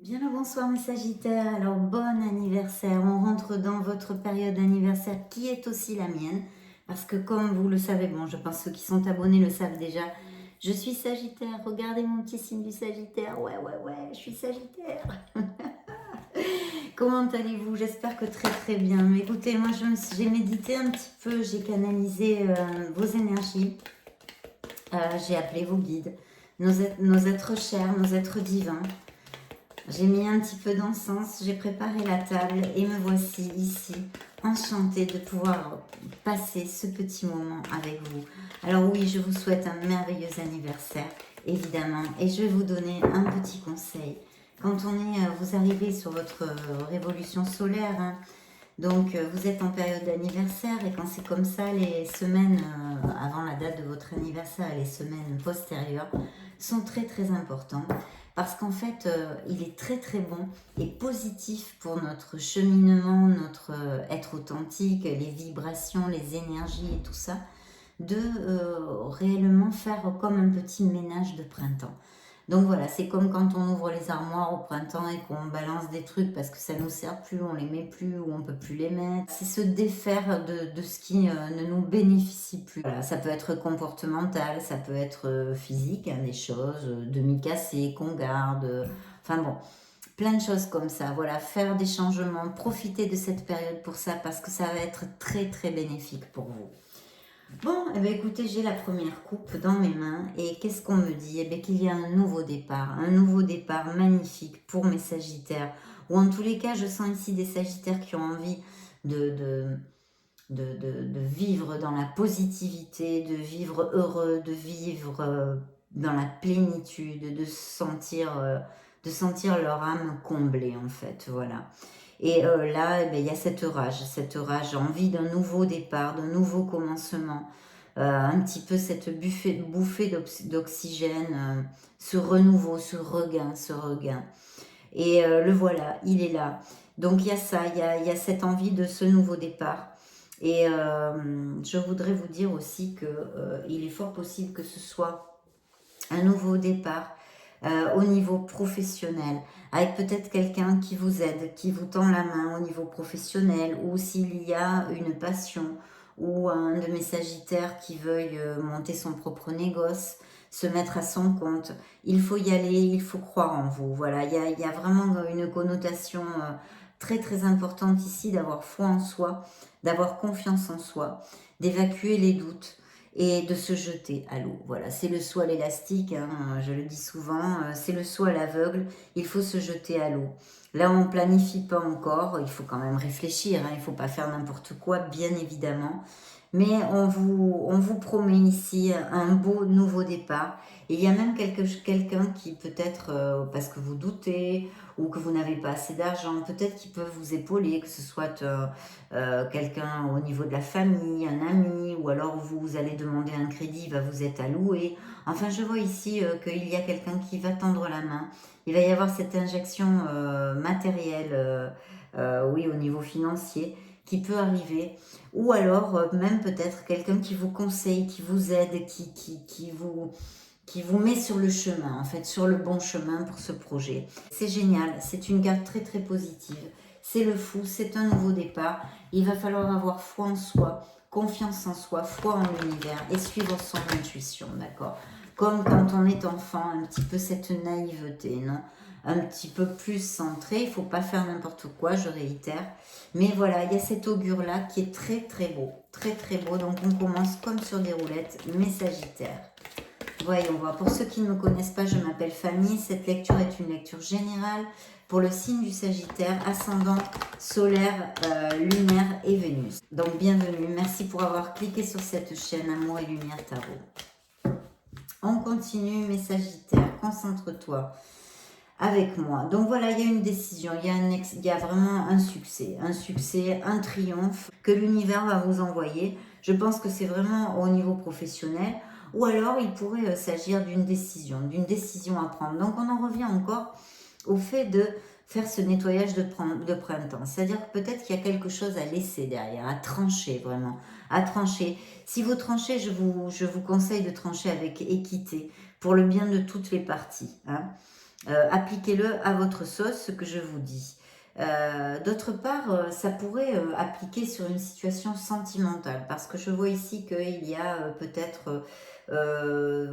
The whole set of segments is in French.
Bien le bonsoir mes Sagittaires, alors bon anniversaire, on rentre dans votre période d'anniversaire qui est aussi la mienne, parce que comme vous le savez, bon je pense que ceux qui sont abonnés le savent déjà, je suis Sagittaire, regardez mon petit signe du Sagittaire, ouais, je suis Sagittaire. Comment allez-vous? J'espère que très très bien. Mais écoutez, moi j'ai médité un petit peu, j'ai canalisé vos énergies, j'ai appelé vos guides, nos êtres chers, nos êtres divins. J'ai mis un petit peu d'encens, j'ai préparé la table et me voici ici, enchantée de pouvoir passer ce petit moment avec vous. Alors oui, je vous souhaite un merveilleux anniversaire, évidemment, et je vais vous donner un petit conseil. Quand vous arrivez sur votre révolution solaire, hein, donc vous êtes en période d'anniversaire et quand c'est comme ça, les semaines avant la date de votre anniversaire et les semaines postérieures sont très très importantes parce qu'en fait il est très très bon et positif pour notre cheminement, notre être authentique, les vibrations, les énergies et tout ça, de réellement faire comme un petit ménage de printemps. Donc voilà, c'est comme quand on ouvre les armoires au printemps et qu'on balance des trucs parce que ça ne nous sert plus, on les met plus ou on peut plus les mettre. C'est se défaire de ce qui ne nous bénéficie plus. Voilà, ça peut être comportemental, ça peut être physique, hein, des choses demi-cassées qu'on garde. Enfin bon, plein de choses comme ça. Voilà, faire des changements, profiter de cette période pour ça parce que ça va être très très bénéfique pour vous. Bon, eh bien, écoutez, j'ai la première coupe dans mes mains et qu'est-ce qu'on me dit? Eh bien, qu'il y a un nouveau départ magnifique pour mes Sagittaires. Ou en tous les cas, je sens ici des Sagittaires qui ont envie de, de, de vivre dans la positivité, de vivre heureux, de vivre dans la plénitude, de sentir leur âme comblée en fait, voilà. Et là, eh ben, il y a cette rage, envie d'un nouveau départ, d'un nouveau commencement, un petit peu cette bouffée d'oxygène, ce renouveau, ce regain. Et le voilà, il est là. Donc il y a ça, il y a cette envie de ce nouveau départ. Et je voudrais vous dire aussi que il est fort possible que ce soit un nouveau départ au niveau professionnel, avec peut-être quelqu'un qui vous aide, qui vous tend la main au niveau professionnel, ou s'il y a une passion, ou un de mes sagittaires qui veuille monter son propre négoce, se mettre à son compte. Il faut y aller, il faut croire en vous. Voilà, il y a vraiment une connotation très très importante ici d'avoir foi en soi, d'avoir confiance en soi, d'évacuer les doutes et de se jeter à l'eau. Voilà, c'est le saut à l'élastique, hein, je le dis souvent, c'est le saut à l'aveugle, il faut se jeter à l'eau. Là, on ne planifie pas encore, il faut quand même réfléchir, hein, il ne faut pas faire n'importe quoi, bien évidemment. Mais on vous promet ici un beau nouveau départ. Et il y a même quelqu'un qui peut-être, parce que vous doutez ou que vous n'avez pas assez d'argent, peut-être qui peut vous épauler, que ce soit quelqu'un au niveau de la famille, un ami, ou alors vous allez demander un crédit, il va vous être alloué. Enfin, je vois ici qu'il y a quelqu'un qui va tendre la main. Il va y avoir cette injection matérielle, oui, au niveau financier, qui peut arriver. Ou alors, même peut-être quelqu'un qui vous conseille, qui vous aide, qui vous met sur le chemin, en fait, sur le bon chemin pour ce projet. C'est génial, c'est une carte très très positive. C'est le fou, c'est un nouveau départ. Il va falloir avoir foi en soi, confiance en soi, foi en l'univers et suivre son intuition, d'accord? Comme quand on est enfant, un petit peu cette naïveté, non? Un petit peu plus centré, il ne faut pas faire n'importe quoi, je réitère. Mais voilà, il y a cet augure-là qui est très très beau, très très beau. Donc on commence comme sur des roulettes, mes Sagittaires. Voyons voir. Pour ceux qui ne me connaissent pas, je m'appelle Fanny. Cette lecture est une lecture générale pour le signe du Sagittaire, ascendant, solaire, lunaire et Vénus. Donc bienvenue. Merci pour avoir cliqué sur cette chaîne Amour et Lumière Tarot. On continue, mes Sagittaires. Concentre-toi avec moi. Donc voilà, il y a une décision, il y a vraiment un succès, un triomphe que l'univers va vous envoyer. Je pense que c'est vraiment au niveau professionnel, ou alors il pourrait s'agir d'une décision à prendre. Donc on en revient encore au fait de faire ce nettoyage de printemps. C'est-à-dire que peut-être qu'il y a quelque chose à laisser derrière, à trancher vraiment, à trancher. Si vous tranchez, je vous conseille de trancher avec équité, pour le bien de toutes les parties, hein. appliquez-le à votre sauce, ce que je vous dis. D'autre part, ça pourrait appliquer sur une situation sentimentale, parce que je vois ici qu'il y a peut-être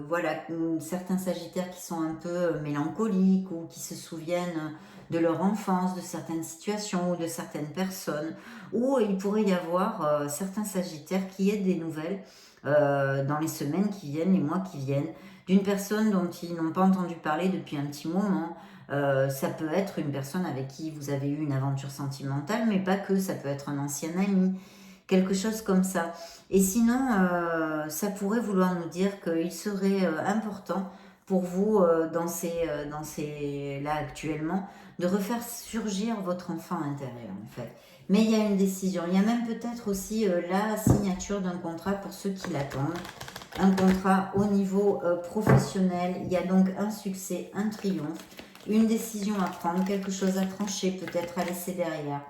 voilà, certains sagittaires qui sont un peu mélancoliques ou qui se souviennent de leur enfance, de certaines situations ou de certaines personnes, ou il pourrait y avoir certains sagittaires qui aient des nouvelles dans les semaines qui viennent, les mois qui viennent, d'une personne dont ils n'ont pas entendu parler depuis un petit moment. Ça peut être une personne avec qui vous avez eu une aventure sentimentale, mais pas que, ça peut être un ancien ami, quelque chose comme ça. Et sinon, ça pourrait vouloir nous dire qu'il serait important pour vous, là actuellement, de refaire surgir votre enfant intérieur, en fait. Mais il y a une décision. Il y a même peut-être aussi la signature d'un contrat pour ceux qui l'attendent. Un contrat au niveau professionnel. Il y a donc un succès, un triomphe, une décision à prendre, quelque chose à trancher, peut-être à laisser derrière.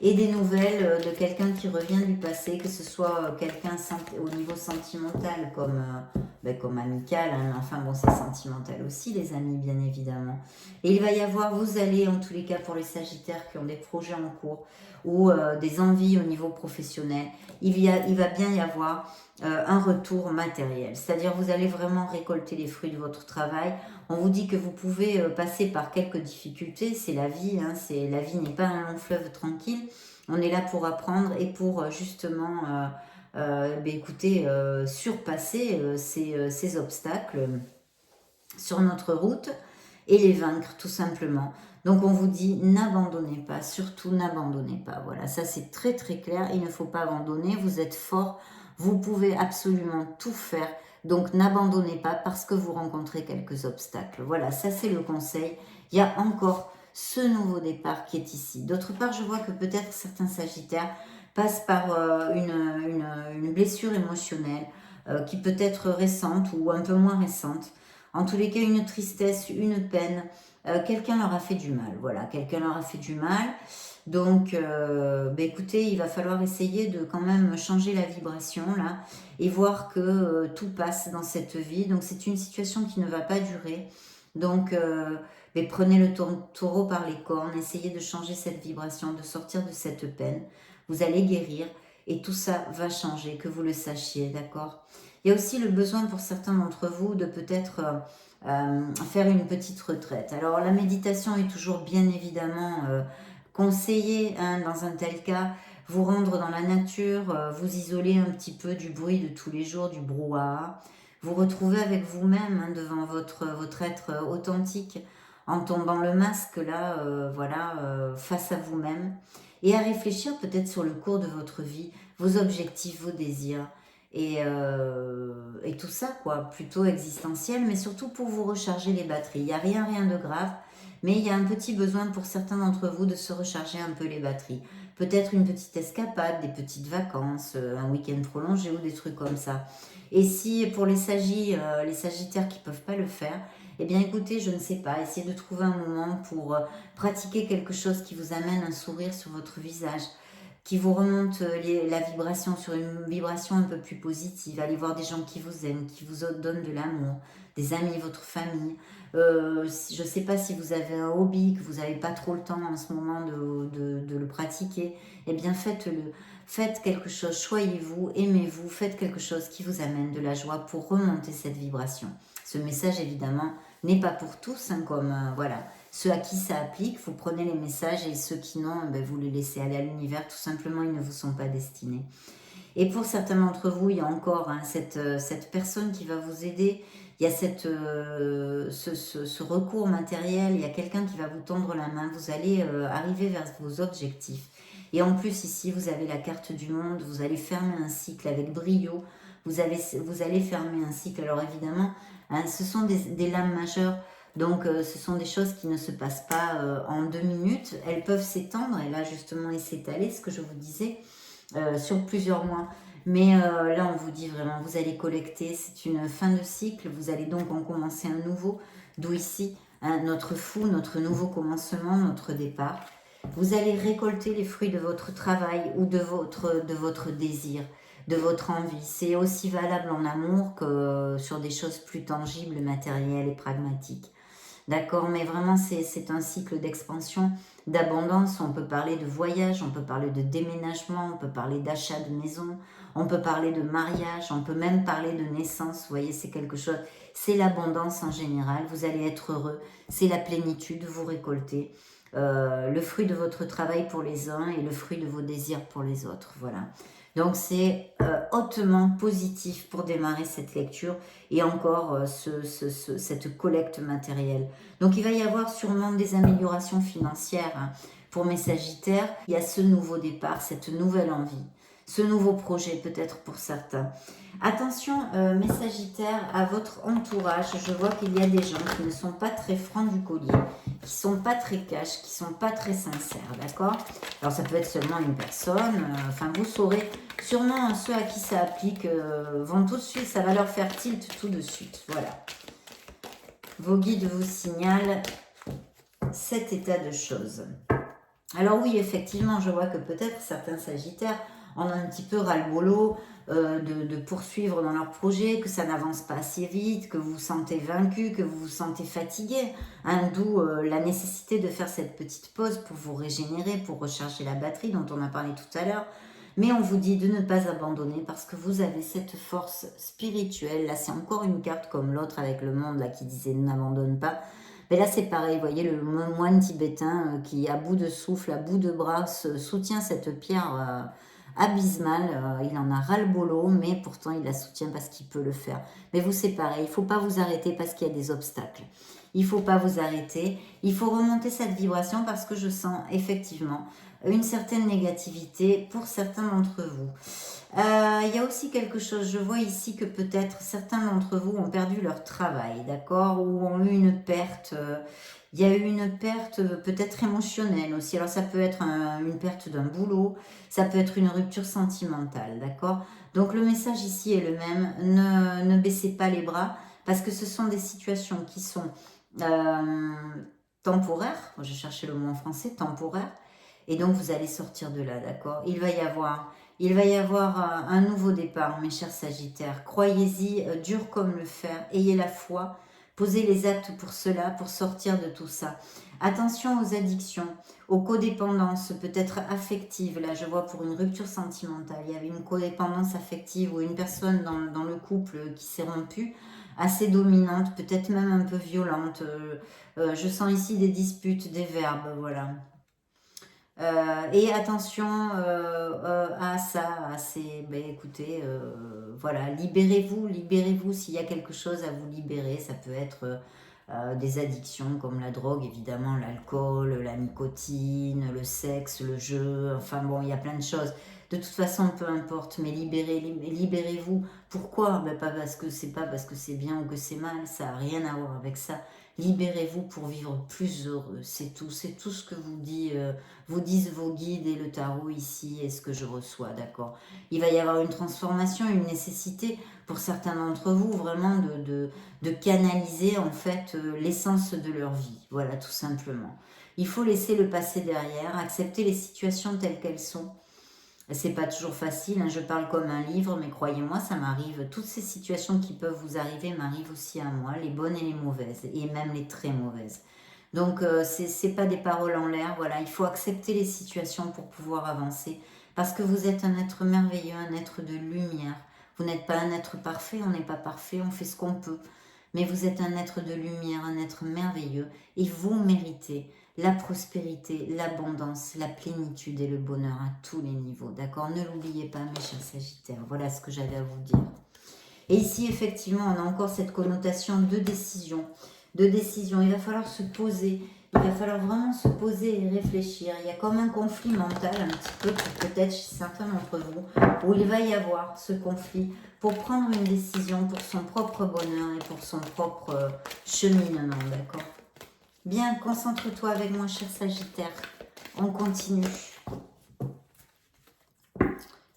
Et des nouvelles de quelqu'un qui revient du passé, que ce soit quelqu'un au niveau sentimental comme amical, hein, mais enfin bon, c'est sentimental aussi, les amis, bien évidemment. Et il va y avoir, vous allez en tous les cas pour les sagittaires qui ont des projets en cours ou des envies au niveau professionnel, il va bien y avoir un retour matériel. C'est-à-dire vous allez vraiment récolter les fruits de votre travail. On vous dit que vous pouvez passer par quelques difficultés, c'est la vie, hein, la vie n'est pas un long fleuve tranquille. On est là pour apprendre et pour justement écoutez, surpasser ces obstacles sur notre route et les vaincre tout simplement. Donc on vous dit n'abandonnez pas, surtout n'abandonnez pas. Voilà, ça c'est très très clair, il ne faut pas abandonner, vous êtes fort, vous pouvez absolument tout faire. Donc n'abandonnez pas parce que vous rencontrez quelques obstacles. Voilà, ça c'est le conseil. Il y a encore ce nouveau départ qui est ici. D'autre part, je vois que peut-être certains sagittaires passent par une blessure émotionnelle qui peut être récente ou un peu moins récente. En tous les cas, une tristesse, une peine. Quelqu'un leur a fait du mal. Voilà, quelqu'un leur a fait du mal. Donc, écoutez, il va falloir essayer de quand même changer la vibration là et voir que tout passe dans cette vie. Donc, c'est une situation qui ne va pas durer. Donc, prenez le taureau par les cornes, essayez de changer cette vibration, de sortir de cette peine. Vous allez guérir et tout ça va changer, que vous le sachiez, d'accord? Il y a aussi le besoin pour certains d'entre vous de peut-être faire une petite retraite. Alors la méditation est toujours bien évidemment conseillée hein, dans un tel cas. Vous rendre dans la nature, vous isoler un petit peu du bruit de tous les jours, du brouhaha. Vous retrouver avec vous-même hein, devant votre être authentique en tombant le masque là, face à vous-même. Et à réfléchir peut-être sur le cours de votre vie, vos objectifs, vos désirs et tout ça, quoi, plutôt existentiel, mais surtout pour vous recharger les batteries. Il n'y a rien de grave, mais il y a un petit besoin pour certains d'entre vous de se recharger un peu les batteries. Peut-être une petite escapade, des petites vacances, un week-end prolongé ou des trucs comme ça. Et si pour les sagittaires qui ne peuvent pas le faire, eh bien écoutez, je ne sais pas, essayez de trouver un moment pour pratiquer quelque chose qui vous amène un sourire sur votre visage, qui vous remonte la vibration sur une vibration un peu plus positive. Allez voir des gens qui vous aiment, qui vous donnent de l'amour, des amis, votre famille. Je ne sais pas si vous avez un hobby, que vous n'avez pas trop le temps en ce moment de le pratiquer. Eh bien, faites-le. Faites quelque chose, choyez-vous, aimez-vous, faites quelque chose qui vous amène de la joie pour remonter cette vibration. Ce message, évidemment, n'est pas pour tous, hein, comme voilà. Ceux à qui ça applique, vous prenez les messages et ceux qui n'ont, vous les laissez aller à l'univers. Tout simplement, ils ne vous sont pas destinés. Et pour certains d'entre vous, il y a encore hein, cette personne qui va vous aider. Il y a ce recours matériel. Il y a quelqu'un qui va vous tendre la main. Vous allez arriver vers vos objectifs. Et en plus, ici, vous avez la carte du monde. Vous allez fermer un cycle avec brio. Vous allez fermer un cycle. Alors évidemment, hein, ce sont des lames majeures. Donc, ce sont des choses qui ne se passent pas en 2 minutes. Elles peuvent s'étendre, et là, justement, et s'étaler, ce que je vous disais, sur plusieurs mois. Mais là, on vous dit vraiment, vous allez collecter, c'est une fin de cycle, vous allez donc en commencer un nouveau, d'où ici, hein, notre fou, notre nouveau commencement, notre départ. Vous allez récolter les fruits de votre travail ou de votre désir, de votre envie. C'est aussi valable en amour que sur des choses plus tangibles, matérielles et pragmatiques. d'accord? Mais vraiment, c'est un cycle d'expansion, d'abondance. On peut parler de voyage, on peut parler de déménagement, on peut parler d'achat de maison, on peut parler de mariage, on peut même parler de naissance. Vous voyez, c'est quelque chose, c'est l'abondance en général. Vous allez être heureux, c'est la plénitude, vous récoltez le fruit de votre travail pour les uns et le fruit de vos désirs pour les autres. Voilà. Donc c'est hautement positif pour démarrer cette lecture et encore cette collecte matérielle. Donc il va y avoir sûrement des améliorations financières hein, pour mes Sagittaires. Il y a ce nouveau départ, cette nouvelle envie, ce nouveau projet peut-être pour certains. Attention mes Sagittaires à votre entourage. Je vois qu'il y a des gens qui ne sont pas très francs du collier, qui sont pas très cash, qui sont pas très sincères, d'accord? Alors ça peut être seulement une personne, enfin vous saurez, sûrement ceux à qui ça applique vont tout de suite, ça va leur faire tilt tout de suite, voilà. Vos guides vous signalent cet état de choses. Alors oui, effectivement, je vois que peut-être certains Sagittaires en ont un petit peu ras-le-bolo de poursuivre dans leur projet, que ça n'avance pas assez vite, que vous vous sentez vaincu, que vous vous sentez fatigué, hein, d'où la nécessité de faire cette petite pause pour vous régénérer, pour recharger la batterie dont on a parlé tout à l'heure. Mais on vous dit de ne pas abandonner parce que vous avez cette force spirituelle. Là, c'est encore une carte comme l'autre avec le monde là, qui disait n'abandonne pas. Mais là, c'est pareil, vous voyez, le moine tibétain qui, à bout de souffle, à bout de bras, soutient cette pierre abysmale. Il en a ras-le-bolo, mais pourtant, il la soutient parce qu'il peut le faire. Mais vous, c'est pareil, il ne faut pas vous arrêter parce qu'il y a des obstacles. Il ne faut pas vous arrêter. Il faut remonter cette vibration parce que je sens effectivement une certaine négativité pour certains d'entre vous. Il y a aussi quelque chose, je vois ici que peut-être certains d'entre vous ont perdu leur travail, d'accord, ou ont eu une perte. Il y a eu une perte peut-être émotionnelle aussi. Alors ça peut être une perte d'un boulot, ça peut être une rupture sentimentale, d'accord. Donc le message ici est le même, ne baissez pas les bras, parce que ce sont des situations qui sont temporaires. Je cherchais le mot en français, temporaire. Et donc vous allez sortir de là, d'accord. Il va y avoir un nouveau départ, mes chers Sagittaires. Croyez-y, dur comme le fer. Ayez la foi. Posez les actes pour cela, pour sortir de tout ça. Attention aux addictions, aux codépendances, peut-être affectives. Là, je vois pour une rupture sentimentale, il y avait une codépendance affective ou une personne dans le couple qui s'est rompue, assez dominante, peut-être même un peu violente. Je sens ici des disputes, des verbes, voilà. Et attention à ça, à ces, ben, écoutez, voilà, libérez-vous s'il y a quelque chose à vous libérer. Ça peut être des addictions comme la drogue, évidemment, l'alcool, la nicotine, le sexe, le jeu, enfin bon, il y a plein de choses. De toute façon, peu importe, mais libérez-vous. Pourquoi? Ben, pas parce que c'est bien ou que c'est mal, ça n'a rien à voir avec ça. Libérez-vous pour vivre plus heureux, c'est tout ce que vous disent vos guides et le tarot ici et ce que je reçois, d'accord. Il va y avoir une transformation, une nécessité pour certains d'entre vous vraiment de canaliser en fait l'essence de leur vie, voilà tout simplement. Il faut laisser le passé derrière, accepter les situations telles qu'elles sont. C'est pas toujours facile, hein, je parle comme un livre, mais croyez-moi, ça m'arrive. Toutes ces situations qui peuvent vous arriver m'arrivent aussi à moi, les bonnes et les mauvaises, et même les très mauvaises. Donc, c'est pas des paroles en l'air, voilà, il faut accepter les situations pour pouvoir avancer, parce que vous êtes un être merveilleux, un être de lumière. Vous n'êtes pas un être parfait, on n'est pas parfait, on fait ce qu'on peut. Mais vous êtes un être de lumière, un être merveilleux, et vous méritez la prospérité, l'abondance, la plénitude et le bonheur à tous les niveaux. D'accord? Ne l'oubliez pas, mes chers Sagittaires. Voilà ce que j'avais à vous dire. Et ici, effectivement, on a encore cette connotation de décision. De décision. Il va falloir se poser. Il va falloir vraiment se poser et réfléchir. Il y a comme un conflit mental, un petit peu, peut-être chez certains d'entre vous, où il va y avoir ce conflit pour prendre une décision pour son propre bonheur et pour son propre cheminement. D'accord? Bien, concentre-toi avec moi, cher Sagittaire. On continue.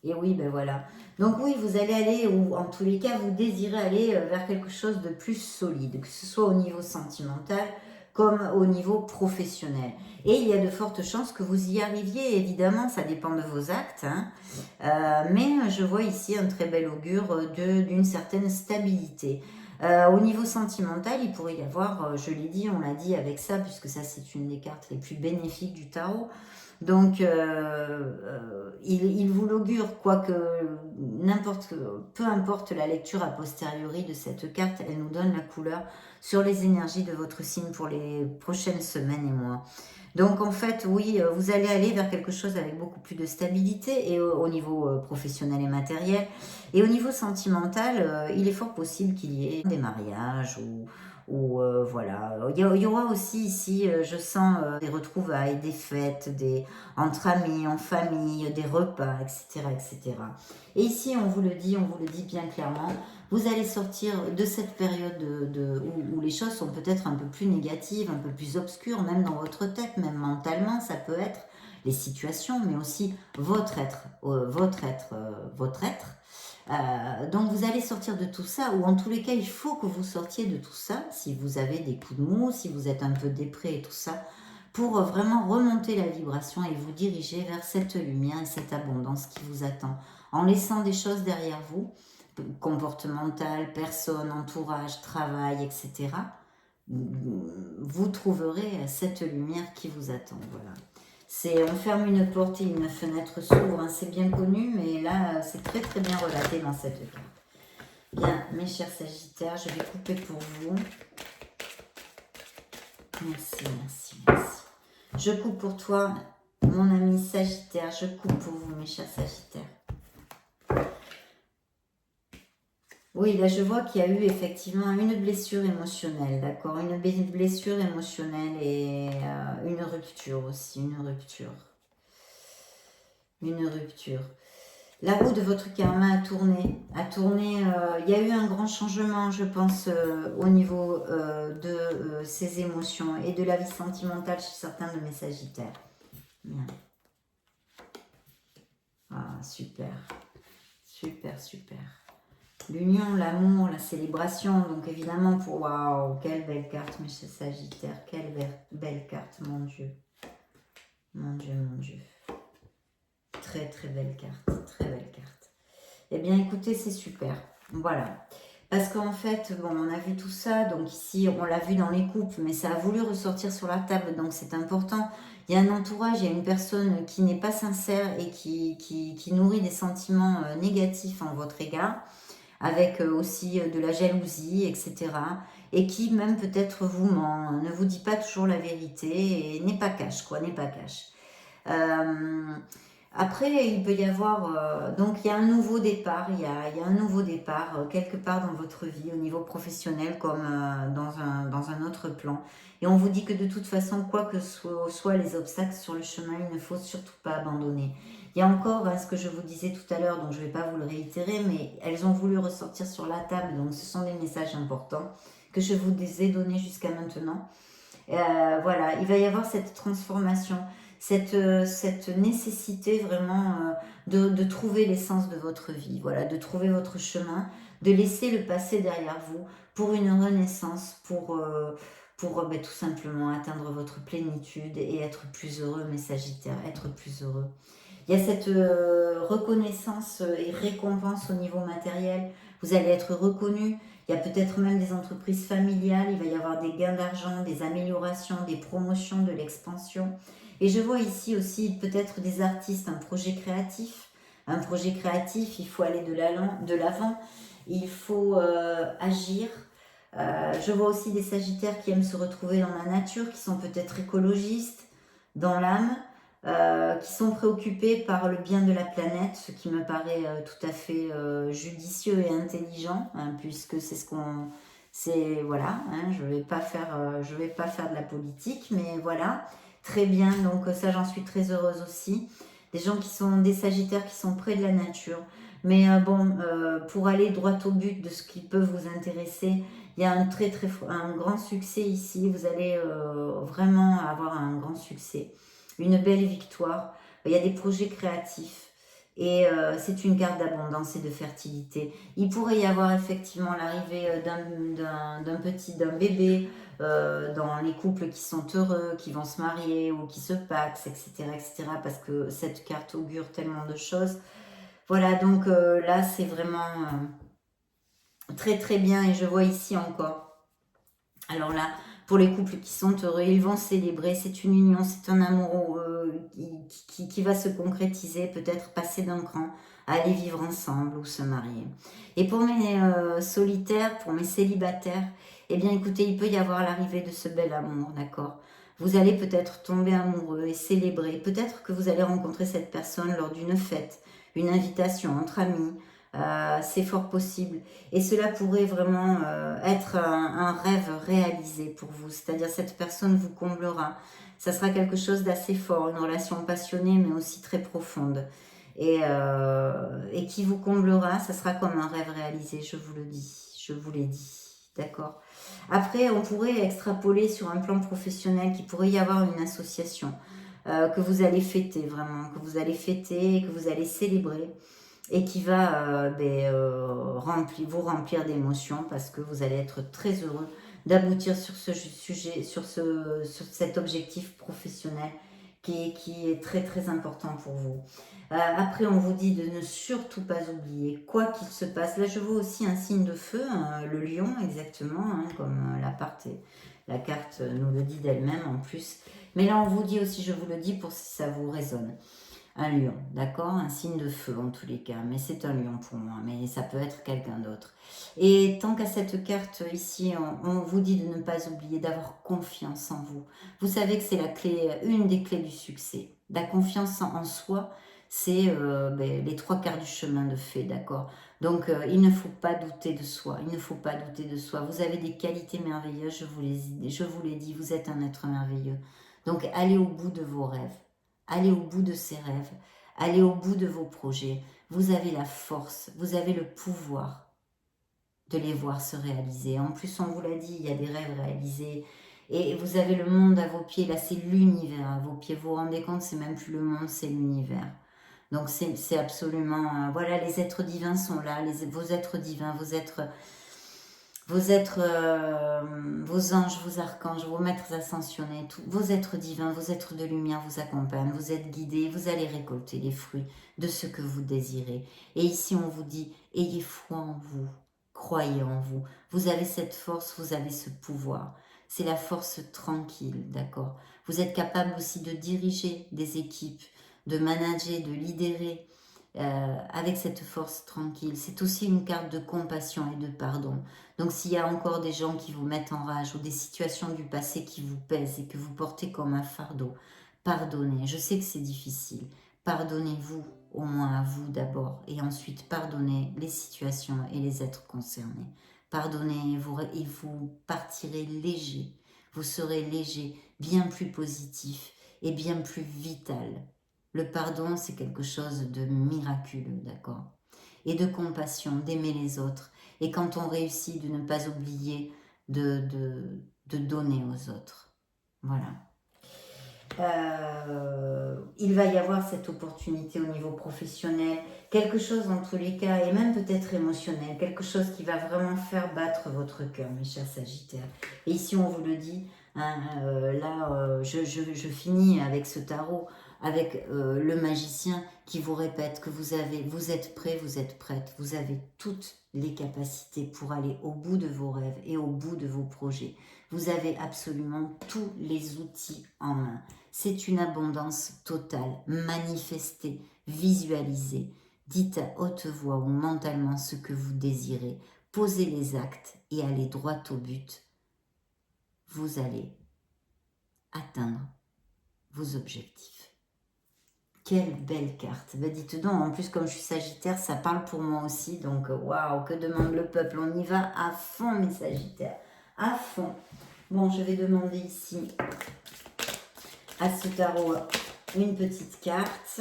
Et oui, ben voilà. Donc oui, vous allez aller, ou en tous les cas, vous désirez aller vers quelque chose de plus solide, que ce soit au niveau sentimental comme au niveau professionnel. Et il y a de fortes chances que vous y arriviez, évidemment, ça dépend de vos actes. Hein. Mais je vois ici un très bel augure d'une certaine stabilité. Au niveau sentimental, il pourrait y avoir, je l'ai dit, on l'a dit avec ça, puisque ça c'est une des cartes les plus bénéfiques du tarot. Donc, il vous l'augure, quoique peu importe la lecture a posteriori de cette carte, elle nous donne la couleur sur les énergies de votre signe pour les prochaines semaines et mois. Donc en fait, oui, vous allez aller vers quelque chose avec beaucoup plus de stabilité et au niveau professionnel et matériel. Et au niveau sentimental, il est fort possible qu'il y ait des mariages ou voilà. Il y aura aussi ici, je sens des retrouvailles, des fêtes, entre amis, en famille, des repas, etc., etc. Et ici, on vous le dit bien clairement, vous allez sortir de cette période où les choses sont peut-être un peu plus négatives, un peu plus obscures, même dans votre tête, même mentalement, ça peut être les situations, mais aussi votre être, votre être. Donc vous allez sortir de tout ça, ou en tous les cas, il faut que vous sortiez de tout ça, si vous avez des coups de mou, si vous êtes un peu dépré et tout ça, pour vraiment remonter la vibration et vous diriger vers cette lumière et cette abondance qui vous attend, en laissant des choses derrière vous, comportementales, personnes, entourage, travail, etc. Vous trouverez cette lumière qui vous attend, voilà. On ferme une porte et une fenêtre s'ouvre, hein, c'est bien connu, mais là, c'est très très bien relaté dans cette carte. Bien, mes chers Sagittaires, je vais couper pour vous. Merci, merci, merci. Je coupe pour toi, mon ami Sagittaire, je coupe pour vous, mes chers Sagittaires. Oui, là je vois qu'il y a eu effectivement une blessure émotionnelle, d'accord? Une blessure émotionnelle et une rupture aussi, une rupture. Une rupture. La roue de votre karma a tourné. Il y a eu un grand changement, je pense, au niveau de ses émotions et de la vie sentimentale chez certains de mes Sagittaires. Bien. Ah, super. Super, super. L'union, l'amour, la célébration. Donc évidemment, waouh, quelle belle carte, mes chers Sagittaires. Quelle belle carte, mon Dieu. Mon Dieu, mon Dieu. Très, très belle carte. Très belle carte. Eh bien, écoutez, c'est super. Voilà. Parce qu'en fait, bon, on a vu tout ça. Donc ici, on l'a vu dans les coupes, mais ça a voulu ressortir sur la table. Donc c'est important. Il y a un entourage, il y a une personne qui n'est pas sincère et qui nourrit des sentiments négatifs en votre égard, avec aussi de la jalousie, etc. Et qui même peut-être vous ment, ne vous dit pas toujours la vérité et n'est pas cash, quoi, n'est pas cash. Après, il peut y avoir... donc, il y a un nouveau départ, il y a un nouveau départ quelque part dans votre vie, au niveau professionnel comme dans un autre plan. Et on vous dit que de toute façon, quoi que soient les obstacles sur le chemin, il ne faut surtout pas abandonner. Il y a encore ce que je vous disais tout à l'heure, donc je ne vais pas vous le réitérer, mais elles ont voulu ressortir sur la table, donc ce sont des messages importants que je vous ai donnés jusqu'à maintenant. Voilà, il va y avoir cette transformation, cette nécessité vraiment de trouver l'essence de votre vie, voilà, de trouver votre chemin, de laisser le passé derrière vous pour une renaissance, pour tout simplement atteindre votre plénitude et être plus heureux, mes Sagittaires, être plus heureux. Il y a cette reconnaissance et récompense au niveau matériel. Vous allez être reconnu. Il y a peut-être même des entreprises familiales. Il va y avoir des gains d'argent, des améliorations, des promotions, de l'expansion. Et je vois ici aussi peut-être des artistes, un projet créatif. Un projet créatif, il faut aller de l'avant. Il faut agir. Je vois aussi des Sagittaires qui aiment se retrouver dans la nature, qui sont peut-être écologistes, dans l'âme. Qui sont préoccupés par le bien de la planète, ce qui me paraît tout à fait judicieux et intelligent, hein, puisque c'est ce qu'on... Voilà, hein, je vais pas faire de la politique, mais voilà, très bien, donc ça j'en suis très heureuse aussi. Des gens qui sont des Sagittaires qui sont près de la nature, mais pour aller droit au but de ce qui peut vous intéresser, il y a un grand succès ici, vous allez vraiment avoir un grand succès. Une belle victoire. Il y a des projets créatifs et c'est une carte d'abondance et de fertilité. Il pourrait y avoir effectivement l'arrivée d'un bébé dans les couples qui sont heureux, qui vont se marier ou qui se paxent, etc., etc. Parce que cette carte augure tellement de choses. Voilà, donc là, c'est vraiment Très très bien, et je vois ici encore. Alors là, pour les couples qui sont heureux, ils vont célébrer, c'est une union, c'est un amour qui va se concrétiser, peut-être passer d'un cran, aller vivre ensemble ou se marier. Et pour mes solitaires, pour mes célibataires, eh bien écoutez, il peut y avoir l'arrivée de ce bel amour, d'accord? Vous allez peut-être tomber amoureux et célébrer, peut-être que vous allez rencontrer cette personne lors d'une fête, une invitation entre amis, c'est fort possible. Et cela pourrait vraiment être un rêve réalisé pour vous. C'est-à-dire cette personne vous comblera. Ça sera quelque chose d'assez fort, une relation passionnée mais aussi très profonde. Et qui vous comblera, ça sera comme un rêve réalisé, je vous le dis. Je vous l'ai dit. D'accord. Après, on pourrait extrapoler sur un plan professionnel qu'il pourrait y avoir une association que vous allez fêter vraiment, que vous allez fêter, que vous allez célébrer et qui va vous remplir d'émotions parce que vous allez être très heureux d'aboutir sur ce sujet, sur cet objectif professionnel qui est très très important pour vous. Après, on vous dit de ne surtout pas oublier, quoi qu'il se passe. Là, je vois aussi un signe de feu, hein, le lion exactement, hein, comme la carte nous le dit d'elle-même en plus. Mais là, on vous dit aussi, je vous le dis pour si ça vous résonne. Un lion, d'accord? Un signe de feu en tous les cas, mais c'est un lion pour moi, mais ça peut être quelqu'un d'autre. Et tant qu'à cette carte ici, on vous dit de ne pas oublier d'avoir confiance en vous. Vous savez que c'est la clé, une des clés du succès. La confiance en soi, c'est les trois quarts du chemin de fait, d'accord? Donc il ne faut pas douter de soi, il ne faut pas douter de soi. Vous avez des qualités merveilleuses, je vous l'ai dit, vous êtes un être merveilleux. Donc allez au bout de vos rêves. Allez au bout de ces rêves, allez au bout de vos projets. Vous avez la force, vous avez le pouvoir de les voir se réaliser. En plus, on vous l'a dit, il y a des rêves réalisés et vous avez le monde à vos pieds. Là, c'est l'univers à vos pieds. Vous vous rendez compte, c'est même plus le monde, c'est l'univers. Donc, c'est absolument... voilà, les êtres divins sont là, vos êtres divins, vos anges, vos archanges, vos maîtres ascensionnés, vos êtres divins, vos êtres de lumière vous accompagnent, vous êtes guidés, vous allez récolter les fruits de ce que vous désirez. Et ici, on vous dit, ayez foi en vous, croyez en vous. Vous avez cette force, vous avez ce pouvoir. C'est la force tranquille, d'accord? Vous êtes capable aussi de diriger des équipes, de manager, de lidérer, avec cette force tranquille. C'est aussi une carte de compassion et de pardon. Donc s'il y a encore des gens qui vous mettent en rage ou des situations du passé qui vous pèsent et que vous portez comme un fardeau, pardonnez. Je sais que c'est difficile. Pardonnez-vous, au moins à vous d'abord, et ensuite pardonnez les situations et les êtres concernés. Pardonnez et vous partirez léger. Vous serez léger, bien plus positif et bien plus vital. Le pardon, c'est quelque chose de miraculeux, d'accord? Et de compassion, d'aimer les autres. Et quand on réussit, de ne pas oublier de donner aux autres. Voilà. Il va y avoir cette opportunité au niveau professionnel, quelque chose en tous les cas, et même peut-être émotionnel, quelque chose qui va vraiment faire battre votre cœur, mes chers Sagittaires. Et ici, on vous le dit, hein, je finis avec ce tarot, avec le magicien qui vous répète que vous êtes prêt, vous êtes prête, vous avez toutes les capacités pour aller au bout de vos rêves et au bout de vos projets. Vous avez absolument tous les outils en main. C'est une abondance totale, manifestée, visualisée. Dites à haute voix ou mentalement ce que vous désirez. Posez les actes et allez droit au but. Vous allez atteindre vos objectifs. Quelle belle carte. Ben dites donc, en plus comme je suis Sagittaire, ça parle pour moi aussi. Donc waouh, que demande le peuple? On y va à fond mes Sagittaires. À fond. Bon, je vais demander ici à ce tarot une petite carte.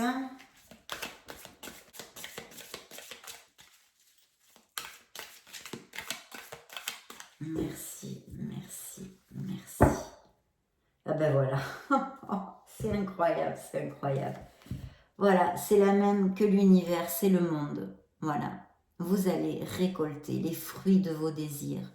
Merci, merci, merci. Ah ben voilà, c'est incroyable, c'est incroyable. Voilà, c'est la même que l'univers, c'est le monde. Voilà, vous allez récolter les fruits de vos désirs.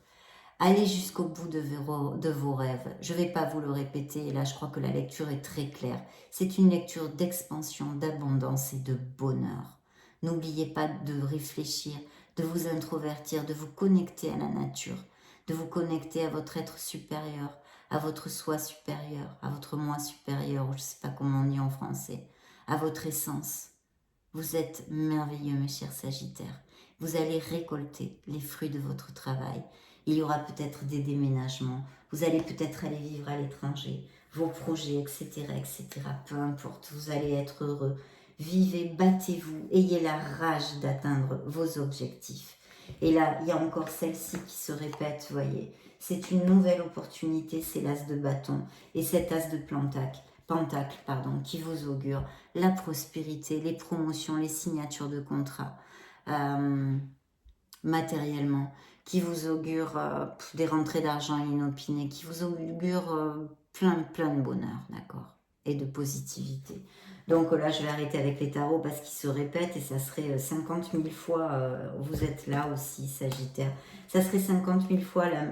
Allez jusqu'au bout de vos rêves. Je ne vais pas vous le répéter, là je crois que la lecture est très claire. C'est une lecture d'expansion, d'abondance et de bonheur. N'oubliez pas de réfléchir, de vous introvertir, de vous connecter à la nature, de vous connecter à votre être supérieur, à votre soi supérieur, à votre moi supérieur, ou je ne sais pas comment on dit en français, à votre essence. Vous êtes merveilleux, mes chers Sagittaires. Vous allez récolter les fruits de votre travail. Il y aura peut-être des déménagements. Vous allez peut-être aller vivre à l'étranger. Vos projets, etc., etc. Peu importe, vous allez être heureux. Vivez, battez-vous, ayez la rage d'atteindre vos objectifs. Et là, il y a encore celle-ci qui se répète, vous voyez. C'est une nouvelle opportunité, c'est l'as de bâton. Et cet as de pentacle, qui vous augure la prospérité, les promotions, les signatures de contrats matériellement, qui vous augure des rentrées d'argent inopinées, qui vous augure plein de bonheur, d'accord, et de positivité. Donc là, je vais arrêter avec les tarots parce qu'ils se répètent et ça serait 50 000 fois, vous êtes là aussi, Sagittaire, ça serait 50 000 fois la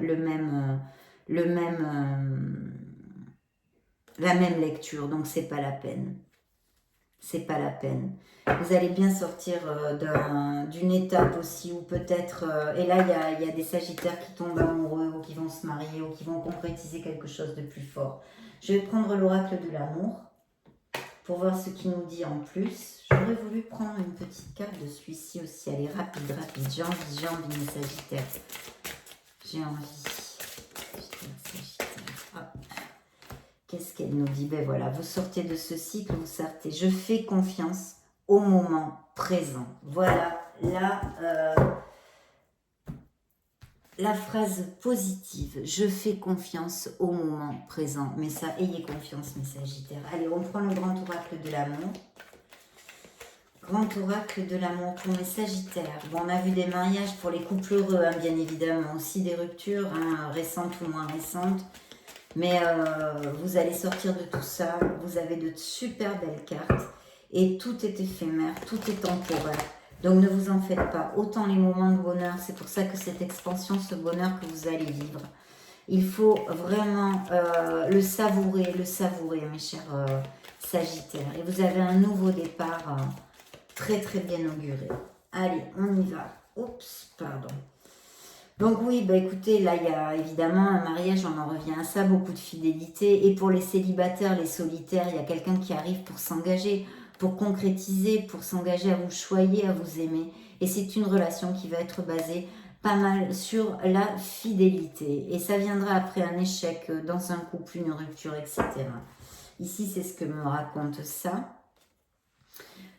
même lecture, donc c'est pas la peine. C'est pas la peine. Vous allez bien sortir d'une étape aussi où peut-être... et là, il y a des Sagittaires qui tombent amoureux ou qui vont se marier ou qui vont concrétiser quelque chose de plus fort. Je vais prendre l'oracle de l'amour pour voir ce qu'il nous dit en plus. J'aurais voulu prendre une petite carte de celui-ci aussi. Allez, rapide. J'ai envie, mes Sagittaires. J'ai envie. Qu'est-ce qu'elle nous dit? Ben voilà, vous sortez de ce cycle, vous sortez. Je fais confiance au moment présent. Voilà, là, la phrase positive. Je fais confiance au moment présent. Mais ça, ayez confiance, mes Sagittaires. Allez, on prend le grand oracle de l'amour. Grand oracle de l'amour pour mes Sagittaires. Bon, on a vu des mariages pour les couples heureux, hein, bien évidemment. Aussi des ruptures, hein, récentes ou moins récentes. Mais vous allez sortir de tout ça, vous avez de super belles cartes et tout est éphémère, tout est temporaire. Donc ne vous en faites pas, autant les moments de bonheur, c'est pour ça que cette expansion, ce bonheur que vous allez vivre, il faut vraiment le savourer, mes chers Sagittaires. Et vous avez un nouveau départ très bien auguré. Allez, on y va. Oups, pardon. Donc oui, bah écoutez, là il y a évidemment un mariage, on en revient à ça, beaucoup de fidélité. Et pour les célibataires, les solitaires, il y a quelqu'un qui arrive pour s'engager, pour concrétiser, pour s'engager à vous choyer, à vous aimer. Et c'est une relation qui va être basée pas mal sur la fidélité. Et ça viendra après un échec dans un couple, une rupture, etc. Ici, c'est ce que me raconte ça.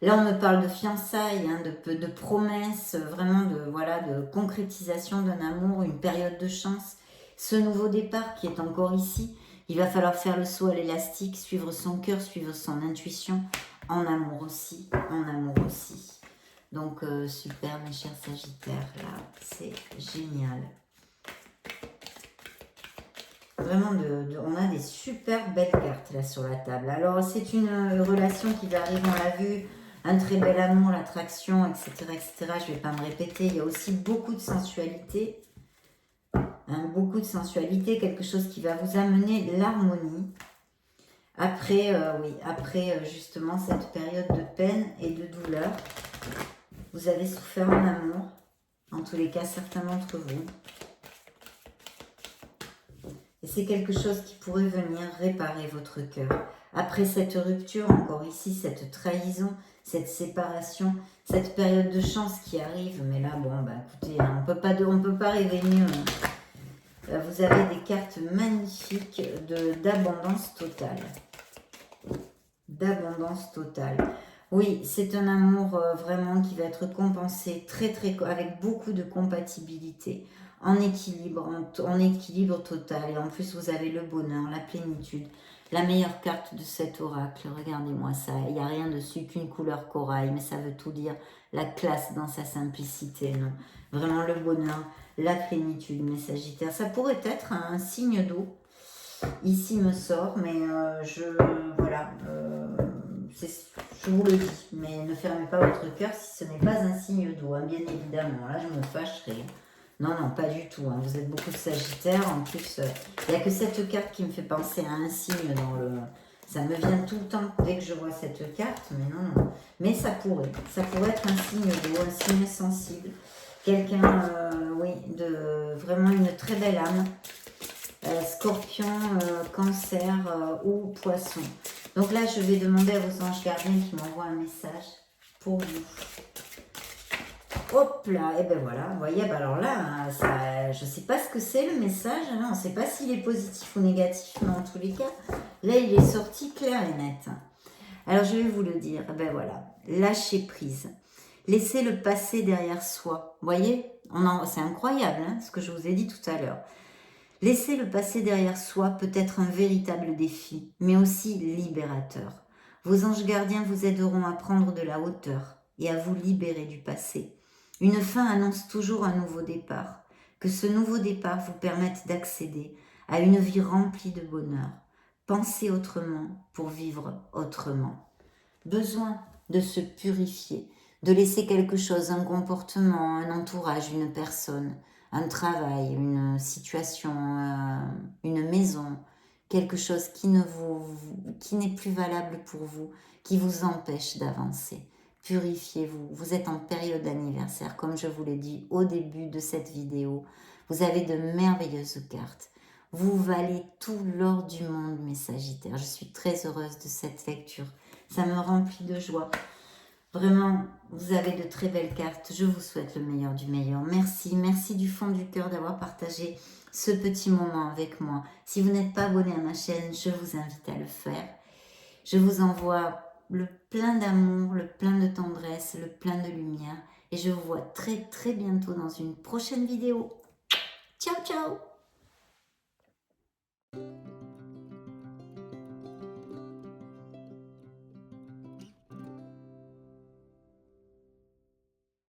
Là, on me parle de fiançailles, hein, de promesses, vraiment de concrétisation d'un amour, une période de chance. Ce nouveau départ qui est encore ici, il va falloir faire le saut à l'élastique, suivre son cœur, suivre son intuition, en amour aussi, Donc, super, mes chers Sagittaires, là, c'est génial. Vraiment, on a des super belles cartes là sur la table. Alors, c'est une relation qui va arriver, on l'a vu, un très bel amour, l'attraction, etc., etc. Je ne vais pas me répéter. Il y a aussi beaucoup de sensualité. Hein, beaucoup de sensualité, quelque chose qui va vous amener l'harmonie. Après, justement cette période de peine et de douleur, vous avez souffert en amour. En tous les cas, certains d'entre vous. Et c'est quelque chose qui pourrait venir réparer votre cœur. Après cette rupture, encore ici, cette trahison, cette séparation, cette période de chance qui arrive. Mais là, bon, bah écoutez, on peut pas rêver mieux. Hein. Vous avez des cartes magnifiques d'abondance totale. D'abondance totale. Oui, c'est un amour vraiment qui va être compensé avec beaucoup de compatibilité. En équilibre total. Et en plus, vous avez le bonheur, la plénitude, la meilleure carte de cet oracle. Regardez-moi ça. Il n'y a rien dessus qu'une couleur corail, mais ça veut tout dire. La classe dans sa simplicité, non. Vraiment le bonheur, la plénitude, mes Sagittaires. Ça pourrait être un signe d'eau. Ici me sort, mais je vous le dis. Mais ne fermez pas votre cœur si ce n'est pas un signe d'eau, hein, bien évidemment. Là, je me fâcherai. Non, pas du tout. Hein. Vous êtes beaucoup de Sagittaires. En plus, il n'y a que cette carte qui me fait penser à un signe dans le... Ça me vient tout le temps dès que je vois cette carte. Mais non. Mais ça pourrait. Ça pourrait être un signe d'eau, un signe sensible. Quelqu'un, oui, de vraiment une très belle âme. Scorpion, cancer ou poisson. Donc là, je vais demander à vos anges gardiens qui m'envoient un message pour vous. Hop là, et ben voilà, vous voyez, ben alors là, ça, je ne sais pas ce que c'est le message, hein, on ne sait pas s'il est positif ou négatif, mais en tous les cas, là, il est sorti clair et net. Alors, je vais vous le dire, ben voilà, lâchez prise. Laissez le passé derrière soi. Vous voyez, c'est incroyable hein, ce que je vous ai dit tout à l'heure. Laisser le passé derrière soi peut être un véritable défi, mais aussi libérateur. Vos anges gardiens vous aideront à prendre de la hauteur et à vous libérer du passé. Une fin annonce toujours un nouveau départ. Que ce nouveau départ vous permette d'accéder à une vie remplie de bonheur. Pensez autrement pour vivre autrement. Besoin de se purifier, de laisser quelque chose, un comportement, un entourage, une personne, un travail, une situation, une maison, quelque chose qui n'est plus valable pour vous, qui vous empêche d'avancer. Purifiez-vous. Vous êtes en période d'anniversaire, comme je vous l'ai dit au début de cette vidéo. Vous avez de merveilleuses cartes. Vous valez tout l'or du monde, mes Sagittaires. Je suis très heureuse de cette lecture. Ça me remplit de joie. Vraiment, vous avez de très belles cartes. Je vous souhaite le meilleur du meilleur. Merci, merci du fond du cœur d'avoir partagé ce petit moment avec moi. Si vous n'êtes pas abonné à ma chaîne, je vous invite à le faire. Je vous envoie le plein d'amour, le plein de tendresse, le plein de lumière. Et je vous vois très très bientôt dans une prochaine vidéo. Ciao, ciao!